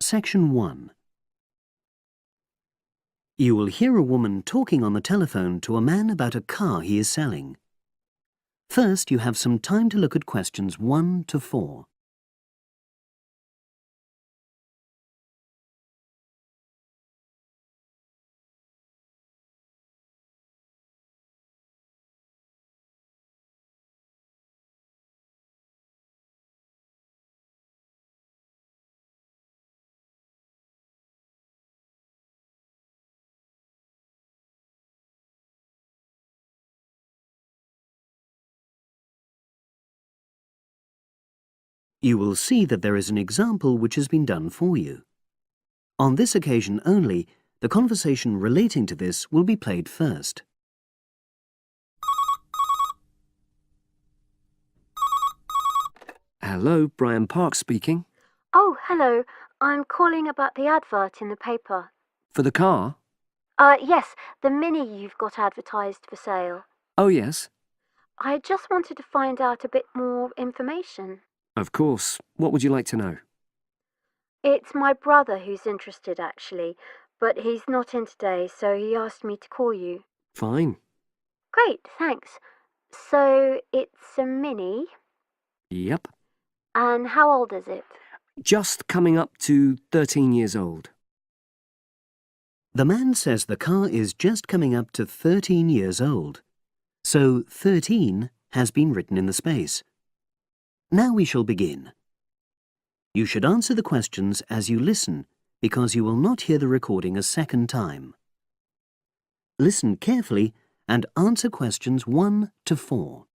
Section 1. You will hear a woman talking on the telephone to a man about a car he is selling. First, you have some time to look at questions 1 to 4. You will see that there is an example which has been done for you. On this occasion only, the conversation relating to this will be played first. Hello, Brian Park speaking. Oh, hello. I'm calling about the advert in the paper. For the car? Yes, the Mini you've got advertised for sale. Oh, yes. I just wanted to find out a bit more information. Of course. What would you like to know? It's my brother who's interested, actually, but he's not in today, so he asked me to call you. Fine. Great, thanks. So, it's a Mini, Yep. and how old is it? Just coming up to 13 years old. The man says the car is just coming up to 13 years old. So 13 has been written in the space. Now we shall begin. You should answer the questions as you listen, because you will not hear the recording a second time. Listen carefully and answer questions 1 to 4.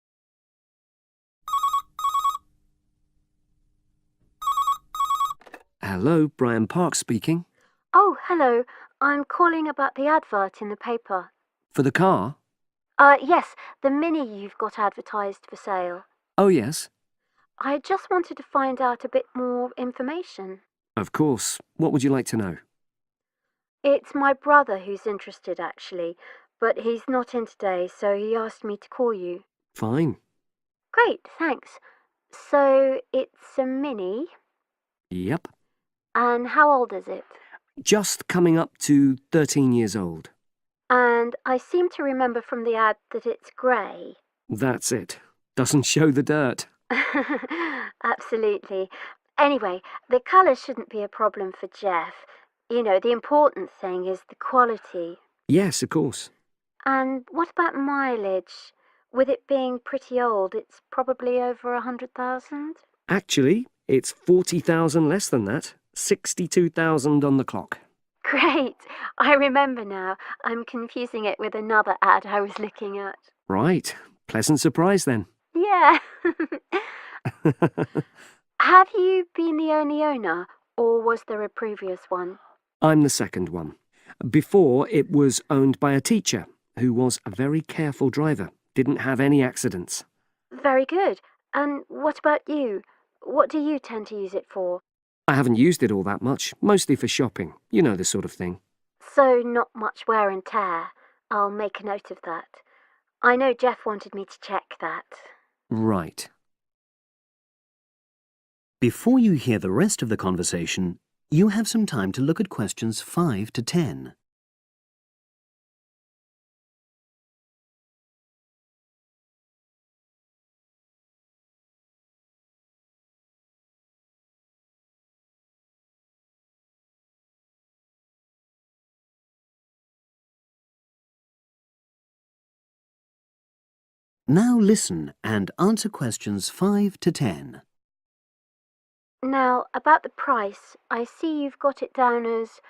Hello, Brian Park speaking. Oh, hello. I'm calling about the advert in the paper. For the car? Yes, the Mini you've got advertised for sale. Oh, yes. I just wanted to find out a bit more information. Of course. What would you like to know? It's my brother who's interested, actually, but he's not in today, so he asked me to call you. Fine. Great, thanks. So, it's a Mini, Yep. and how old is it? Just coming up to 13 years old. And I seem to remember from the ad that it's grey. That's it. Doesn't show the dirt. Absolutely. Anyway, the colour shouldn't be a problem for Jeff. You know, the important thing is the quality. Yes, of course. And what about mileage? With it being pretty old, it's probably over 100,000? Actually, it's 40,000 less than that. 62,000 on the clock. Great! I remember now. I'm confusing it with another ad I was looking at. Right. Pleasant surprise then. Yeah. Have you been the only owner, or was there a previous one? I'm the second one. Before, it was owned by a teacher who was a very careful driver, didn't have any accidents. Very good. And what about you? What do you tend to use it for? I haven't used it all that much, mostly for shopping. You know the sort of thing. So not much wear and tear. I'll make a note of that. I know Jeff wanted me to check that. Right. Before you hear the rest of the conversation, you have some time to look at questions 5 to 10. Now listen and answer questions 5 to 10. Now, about the price, I see you've got it down as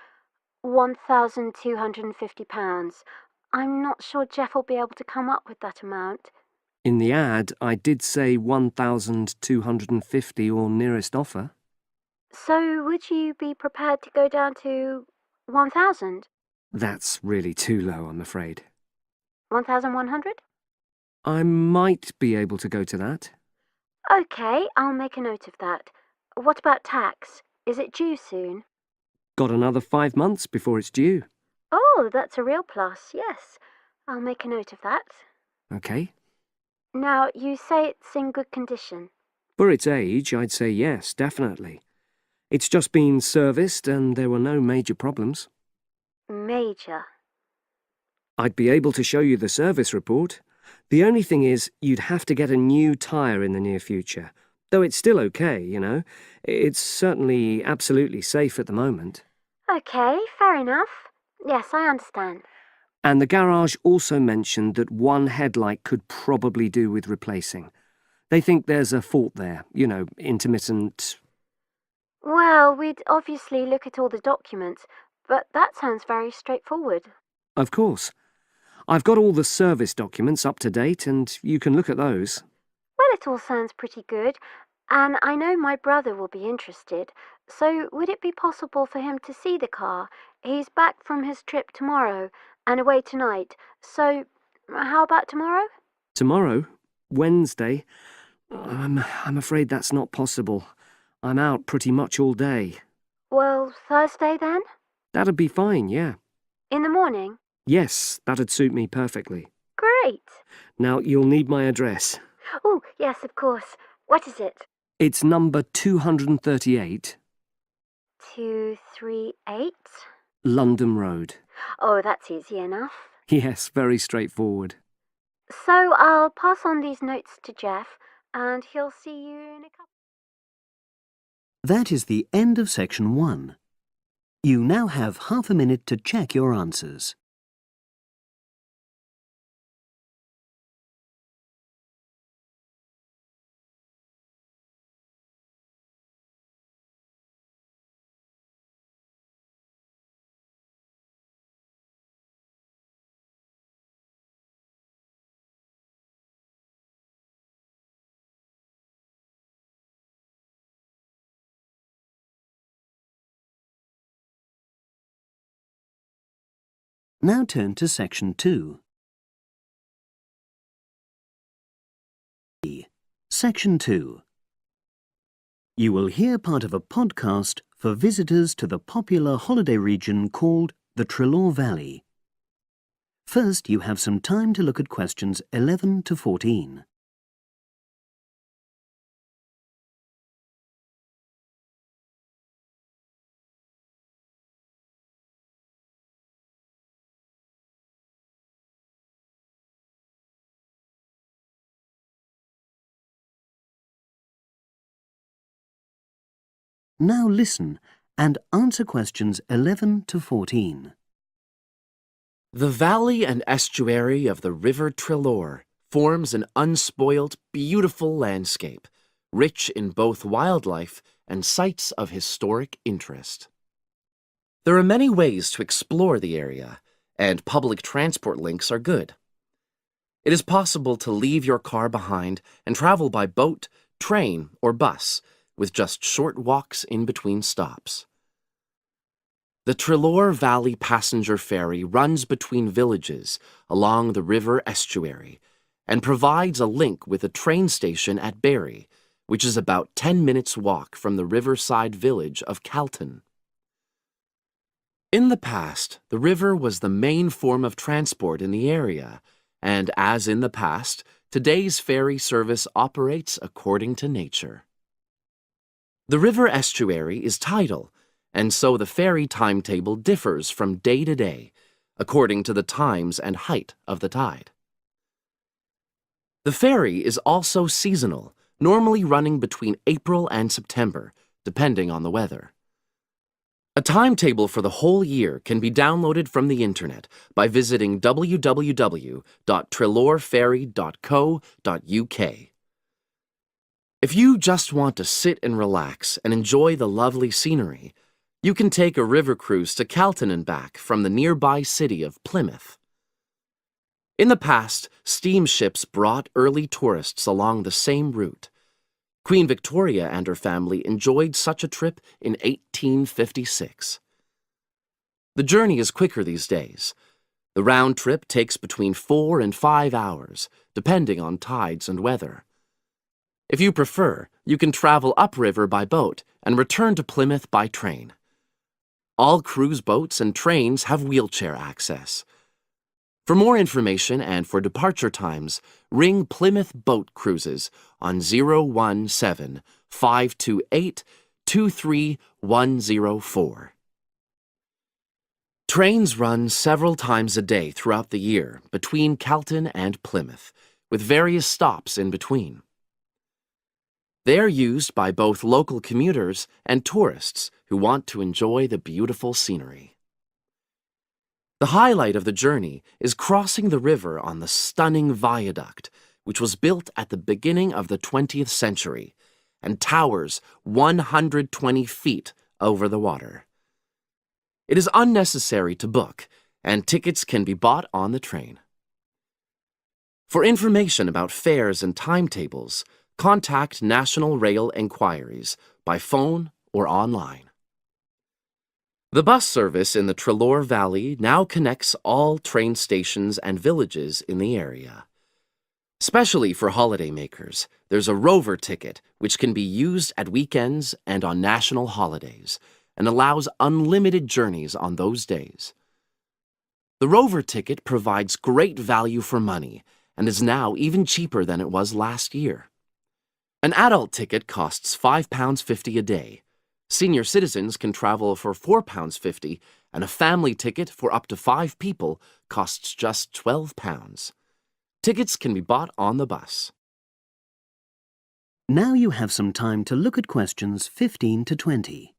£1,250. I'm not sure Jeff will be able to come up with that amount. In the ad, I did say 1,250 or nearest offer. So would you be prepared to go down to 1,000? That's really too low, I'm afraid. 1,100? I might be able to go to that. Okay, I'll make a note of that. What about tax? Is it due soon? Got another 5 months before it's due. Oh, that's a real plus, yes. I'll make a note of that. Okay. Now, you say it's in good condition. For its age, I'd say yes, definitely. It's just been serviced and there were no major problems. Major. I'd be able to show you the service report. The only thing is, you'd have to get a new tyre in the near future. Though it's still okay, you know. It's certainly absolutely safe at the moment. Okay, fair enough. Yes, I understand. And the garage also mentioned that one headlight could probably do with replacing. They think there's a fault there, you know, intermittent. Well, we'd obviously look at all the documents, but that sounds very straightforward. Of course. I've got all the service documents up to date and you can look at those. Well, it all sounds pretty good, and I know my brother will be interested, so would it be possible for him to see the car? He's back from his trip tomorrow and away tonight, so how about tomorrow? Tomorrow? Wednesday? I'm afraid that's not possible. I'm out pretty much all day. Well, Thursday then? That'd be fine, yeah. In the morning? Yes, that'd suit me perfectly. Great. Now, you'll need my address. Oh, yes, of course. What is it? It's number 238, 238? London Road. Oh, that's easy enough. Yes, very straightforward. So I'll pass on these notes to Jeff, and he'll see you in a couple. That is the end of section 1. You now have half a minute to check your answers. Now turn to section 2. Section 2. You will hear part of a podcast for visitors to the popular holiday region called the Treloar Valley. First, you have some time to look at questions 11 to 14. Now listen and answer questions 11 to 14. The valley and estuary of the River Treloar forms an unspoilt, beautiful landscape, rich in both wildlife and sites of historic interest. There are many ways to explore the area, and public transport links are good. It is possible to leave your car behind and travel by boat, train, or bus, with just short walks in between stops. The Treloar Valley Passenger Ferry runs between villages along the river estuary and provides a link with a train station at Barry, which is about 10 minutes' walk from the riverside village of Calton. In the past, the river was the main form of transport in the area, and as in the past, today's ferry service operates according to nature. The river estuary is tidal, and so the ferry timetable differs from day to day, according to the times and height of the tide. The ferry is also seasonal, normally running between April and September, depending on the weather. A timetable for the whole year can be downloaded from the internet by visiting www.treloarferry.co.uk. If you just want to sit and relax and enjoy the lovely scenery, you can take a river cruise to Calton and back from the nearby city of Plymouth. In the past, steamships brought early tourists along the same route. Queen Victoria and her family enjoyed such a trip in 1856. The journey is quicker these days. The round trip takes between 4 and 5 hours, depending on tides and weather. If you prefer, you can travel upriver by boat and return to Plymouth by train. All cruise boats and trains have wheelchair access. For more information and for departure times, ring Plymouth Boat Cruises on 017-528-2700. 23104. Trains run several times a day throughout the year between Calton and Plymouth, with various stops in between. They are used by both local commuters and tourists who want to enjoy the beautiful scenery. The highlight of the journey is crossing the river on the stunning viaduct, which was built at the beginning of the 20th century and towers 120 feet over the water. It is unnecessary to book, and tickets can be bought on the train. For information about fares and timetables, contact National Rail Enquiries by phone or online. The bus service in the Treloar Valley now connects all train stations and villages in the area. Especially for holidaymakers, there's a Rover ticket which can be used at weekends and on national holidays and allows unlimited journeys on those days. The Rover ticket provides great value for money and is now even cheaper than it was last year. An adult ticket costs £5.50 a day. Senior citizens can travel for £4.50, and a family ticket for up to 5 people costs just £12. Tickets can be bought on the bus. Now you have some time to look at questions 15 to 20.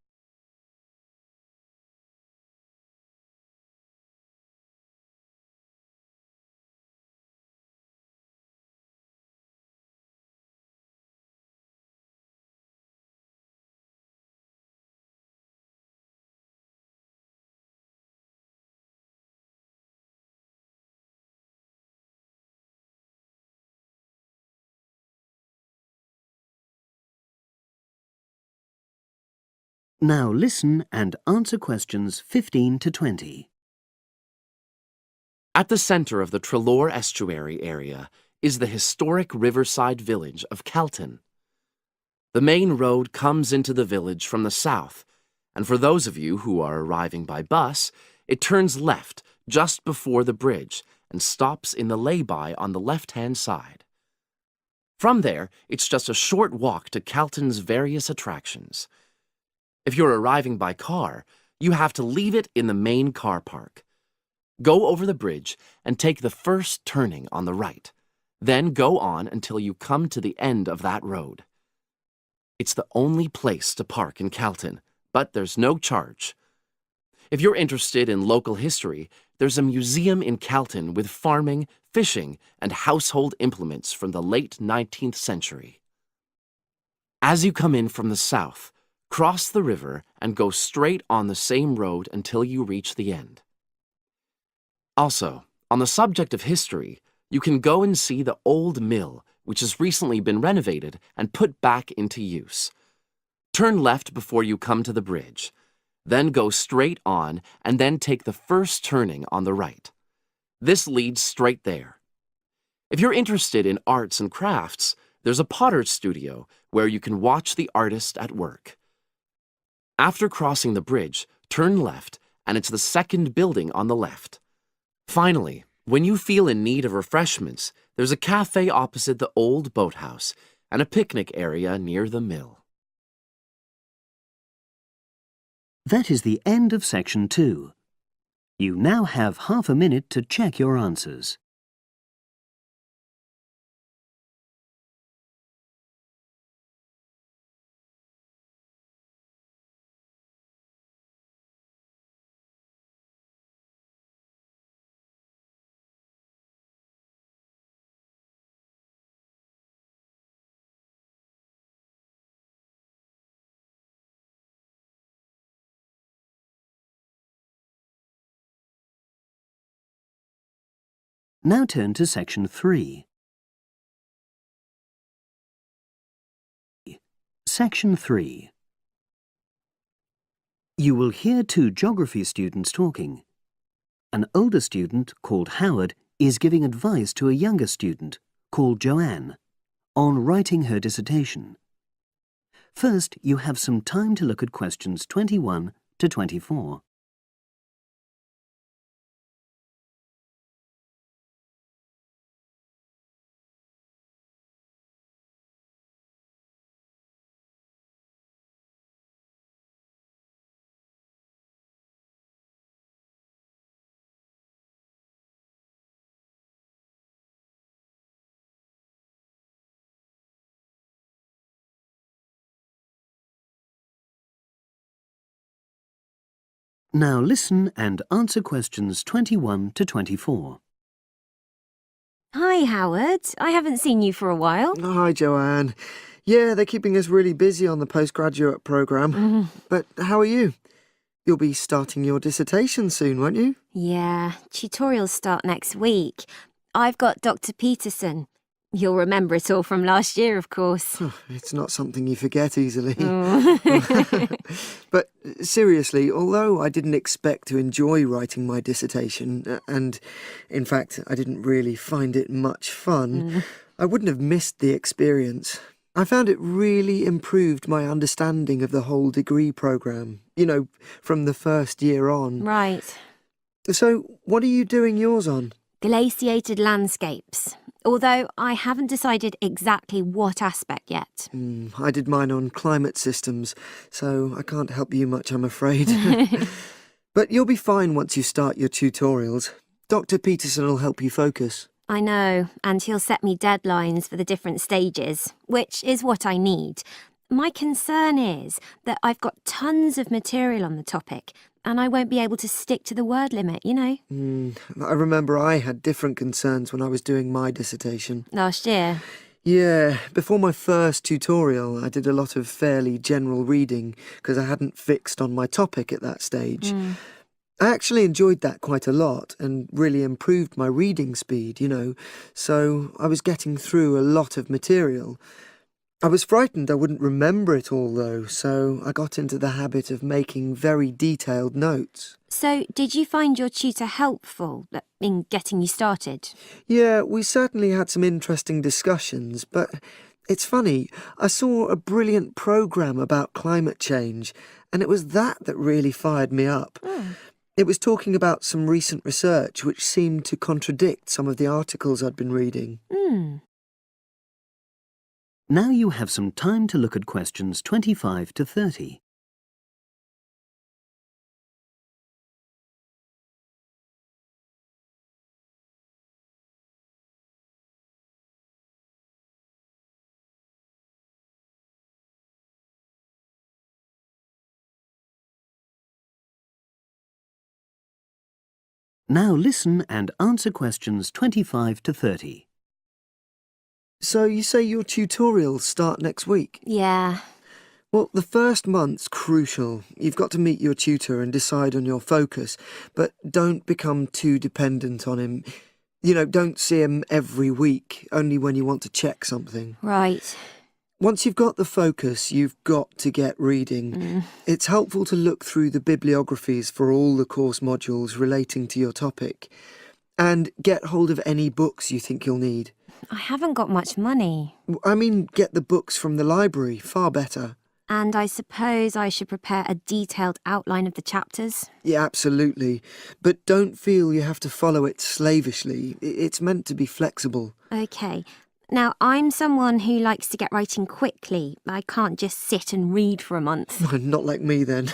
Now listen and answer questions 15 to 20. At the center of the Treloar Estuary area is the historic riverside village of Calton. The main road comes into the village from the south, and for those of you who are arriving by bus, it turns left just before the bridge and stops in the lay-by on the left-hand side. From there, it's just a short walk to Calton's various attractions. If you're arriving by car, you have to leave it in the main car park. Go over the bridge and take the first turning on the right. Then go on until you come to the end of that road. It's the only place to park in Calton, but there's no charge. If you're interested in local history, there's a museum in Calton with farming, fishing, and household implements from the late 19th century. As you come in from the south, cross the river and go straight on the same road until you reach the end. Also, on the subject of history, you can go and see the old mill, which has recently been renovated and put back into use. Turn left before you come to the bridge, then go straight on and then take the first turning on the right. This leads straight there. If you're interested in arts and crafts, there's a potter's studio where you can watch the artist at work. After crossing the bridge, turn left, and it's the second building on the left. Finally, when you feel in need of refreshments, there's a cafe opposite the old boathouse and a picnic area near the mill. That is the end of section 2. You now have half a minute to check your answers. Now turn to section 3. Section 3. You will hear 2 geography students talking. An older student, called Howard, is giving advice to a younger student, called Joanne, on writing her dissertation. First, you have some time to look at questions 21 to 24. Now listen and answer questions 21 to 24. Hi, Howard. I haven't seen you for a while. Hi, Joanne. Yeah, they're keeping us really busy on the postgraduate programme. But how are you? You'll be starting your dissertation soon, won't you? Yeah, tutorials start next week. I've got Dr. Peterson. You'll remember it all from last year, of course. It's not something you forget easily. Oh. But seriously, although I didn't expect to enjoy writing my dissertation, and in fact, I didn't really find it much fun, I wouldn't have missed the experience. I found it really improved my understanding of the whole degree programme, from the first year on. Right. So, what are you doing yours on? Glaciated landscapes. Although I haven't decided exactly what aspect yet. I did mine on climate systems, so I can't help you much, I'm afraid. But you'll be fine once you start your tutorials. Dr. Peterson will help you focus. I know, and he'll set me deadlines for the different stages, which is what I need. My concern is that I've got tons of material on the topic, and I won't be able to stick to the word limit, I remember I had different concerns when I was doing my dissertation. Last year. Yeah, before my first tutorial, I did a lot of fairly general reading because I hadn't fixed on my topic at that stage. I actually enjoyed that quite a lot and really improved my reading speed, so I was getting through a lot of material. I was frightened I wouldn't remember it all, though, so I got into the habit of making very detailed notes. So, did you find your tutor helpful in getting you started? Yeah, we certainly had some interesting discussions, but it's funny, I saw a brilliant programme about climate change, and it was that really fired me up. It was talking about some recent research which seemed to contradict some of the articles I'd been reading. Now you have some time to look at questions 25 to 30. Now listen and answer questions 25 to 30. So you say your tutorials start next week? Yeah. Well, the first month's crucial. You've got to meet your tutor and decide on your focus, but don't become too dependent on him. Don't see him every week, only when you want to check something. Right. Once you've got the focus, you've got to get reading. It's helpful to look through the bibliographies for all the course modules relating to your topic, and get hold of any books you think you'll need. I haven't got much money. I mean, get the books from the library, far better. And I suppose I should prepare a detailed outline of the chapters? Yeah, absolutely. But don't feel you have to follow it slavishly. It's meant to be flexible. OK. Now, I'm someone who likes to get writing quickly. I can't just sit and read for a month. Not like me, then.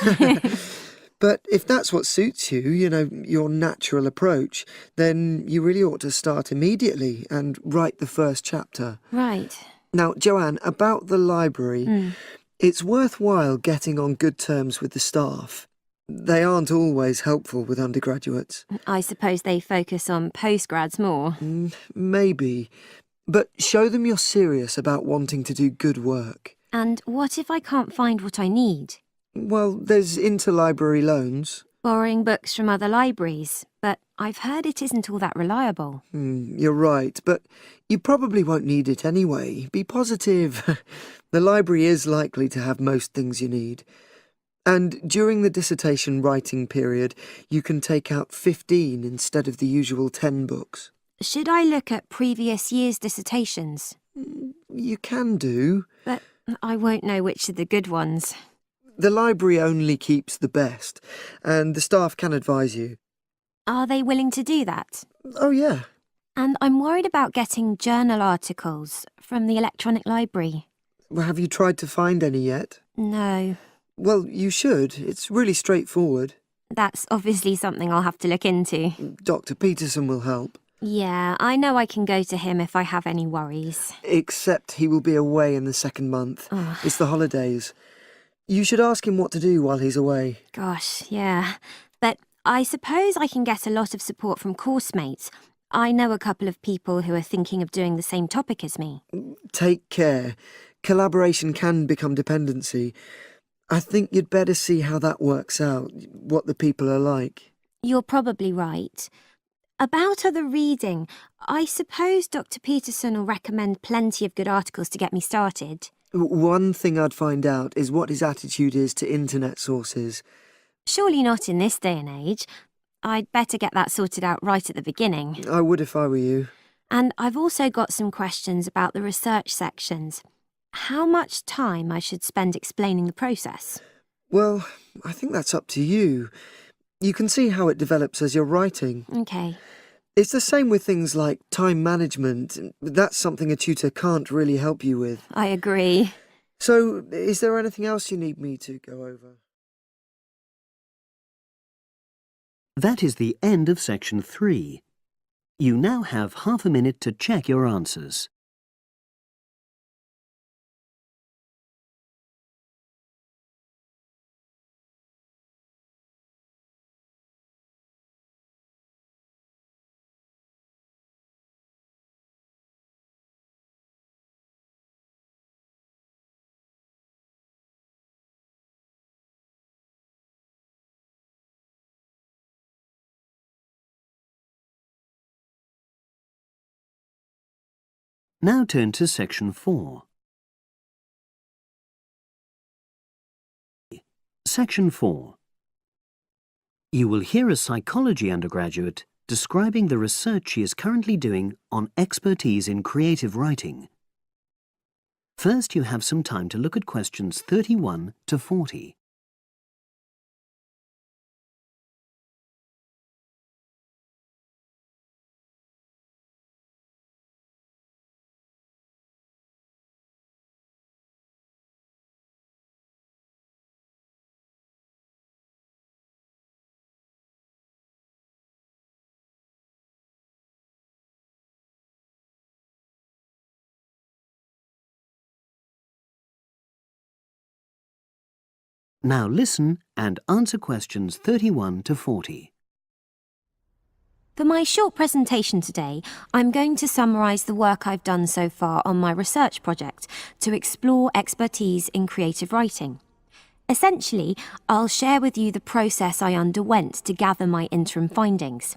But if that's what suits you, your natural approach, then you really ought to start immediately and write the first chapter. Right. Now, Joanne, about the library, it's worthwhile getting on good terms with the staff. They aren't always helpful with undergraduates. I suppose they focus on postgrads more. Maybe. But show them you're serious about wanting to do good work. And what if I can't find what I need? Well, there's interlibrary loans. Borrowing books from other libraries, but I've heard it isn't all that reliable. You're right, but you probably won't need it anyway. Be positive. The library is likely to have most things you need. And during the dissertation writing period, you can take out 15 instead of the usual 10 books. Should I look at previous year's dissertations? You can do. But I won't know which are the good ones. The library only keeps the best, and the staff can advise you. Are they willing to do that? Oh, yeah. And I'm worried about getting journal articles from the electronic library. Well, have you tried to find any yet? No. Well, you should. It's really straightforward. That's obviously something I'll have to look into. Dr. Peterson will help. Yeah, I know I can go to him if I have any worries. Except he will be away in the second month. Oh. It's the holidays. You should ask him what to do while he's away. Gosh, yeah. I suppose I can get a lot of support from course mates. I know a couple of people who are thinking of doing the same topic as me. Take care. Collaboration can become dependency. I think you'd better see how that works out, what the people are like. You're probably right. About other reading, I suppose Dr. Peterson will recommend plenty of good articles to get me started. One thing I'd find out is what his attitude is to internet sources. Surely not in this day and age. I'd better get that sorted out right at the beginning. I would if I were you. And I've also got some questions about the research sections. How much time I should spend explaining the process? Well, I think that's up to you. You can see how it develops as you're writing. Okay. It's the same with things like time management. That's something a tutor can't really help you with. I agree. So, is there anything else you need me to go over? That is the end of section 3. You now have half a minute to check your answers. Now turn to section 4. Section 4. You will hear a psychology undergraduate describing the research she is currently doing on expertise in creative writing. First, you have some time to look at questions 31 to 40. Now listen and answer questions 31 to 40. For my short presentation today, I'm going to summarise the work I've done so far on my research project to explore expertise in creative writing. Essentially, I'll share with you the process I underwent to gather my interim findings.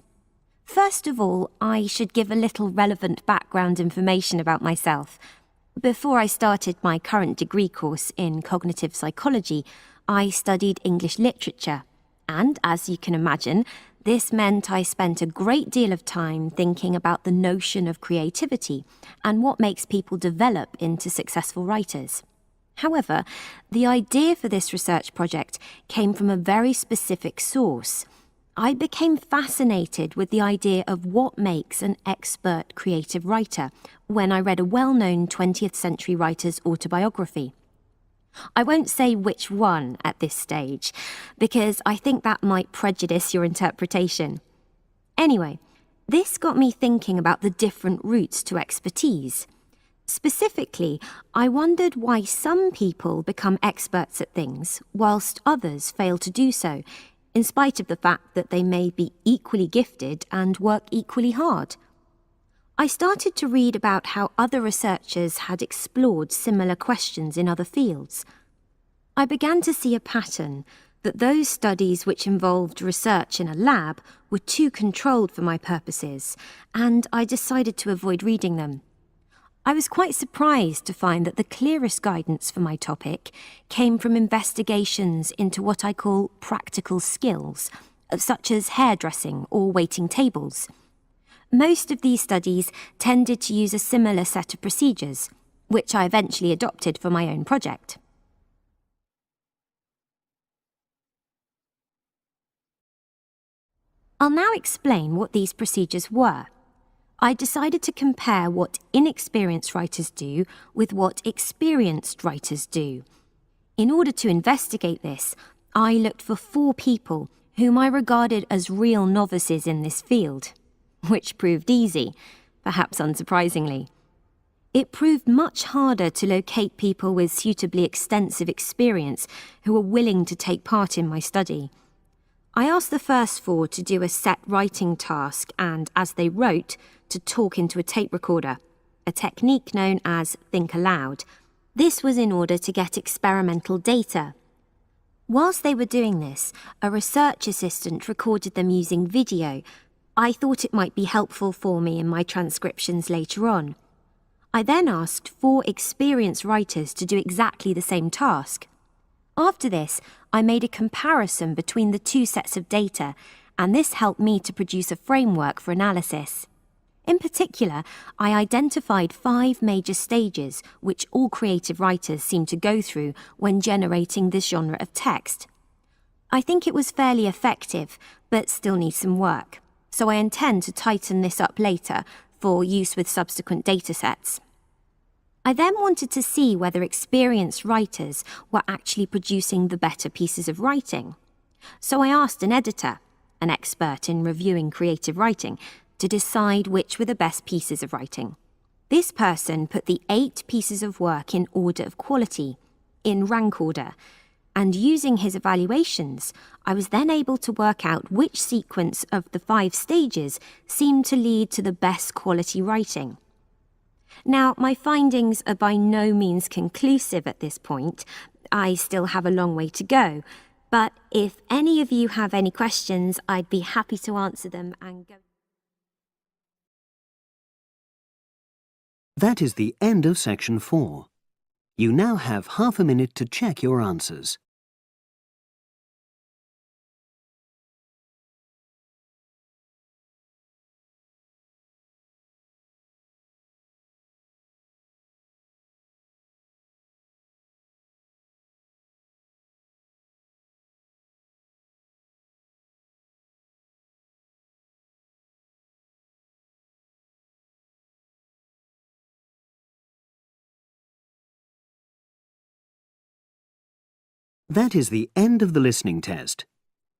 First of all, I should give a little relevant background information about myself. Before I started my current degree course in cognitive psychology, I studied English literature, and as you can imagine, this meant I spent a great deal of time thinking about the notion of creativity and what makes people develop into successful writers. However, the idea for this research project came from a very specific source. I became fascinated with the idea of what makes an expert creative writer when I read a well-known 20th century writer's autobiography. I won't say which one at this stage, because I think that might prejudice your interpretation. Anyway, this got me thinking about the different routes to expertise. Specifically, I wondered why some people become experts at things whilst others fail to do so, in spite of the fact that they may be equally gifted and work equally hard. I started to read about how other researchers had explored similar questions in other fields. I began to see a pattern that those studies which involved research in a lab were too controlled for my purposes, and I decided to avoid reading them. I was quite surprised to find that the clearest guidance for my topic came from investigations into what I call practical skills, such as hairdressing or waiting tables. Most of these studies tended to use a similar set of procedures, which I eventually adopted for my own project. I'll now explain what these procedures were. I decided to compare what inexperienced writers do with what experienced writers do. In order to investigate this, I looked for 4 people whom I regarded as real novices in this field, which proved easy, perhaps unsurprisingly. It proved much harder to locate people with suitably extensive experience who were willing to take part in my study. I asked the first four to do a set writing task and, as they wrote, to talk into a tape recorder, a technique known as think aloud. This was in order to get experimental data. Whilst they were doing this, a research assistant recorded them using video. I thought it might be helpful for me in my transcriptions later on. I then asked 4 experienced writers to do exactly the same task. After this, I made a comparison between the 2 sets of data, and this helped me to produce a framework for analysis. In particular, I identified 5 major stages which all creative writers seem to go through when generating this genre of text. I think it was fairly effective, but still needs some work, so I intend to tighten this up later for use with subsequent datasets. I then wanted to see whether experienced writers were actually producing the better pieces of writing. So I asked an editor, an expert in reviewing creative writing, to decide which were the best pieces of writing. This person put the 8 pieces of work in order of quality, in rank order, and using his evaluations, I was then able to work out which sequence of the 5 stages seemed to lead to the best quality writing. Now, my findings are by no means conclusive at this point. I still have a long way to go, but if any of you have any questions, I'd be happy to answer them and go. That is the end of section 4. You now have half a minute to check your answers. That is the end of the listening test.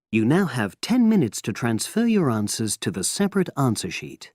You now have 10 minutes to transfer your answers to the separate answer sheet.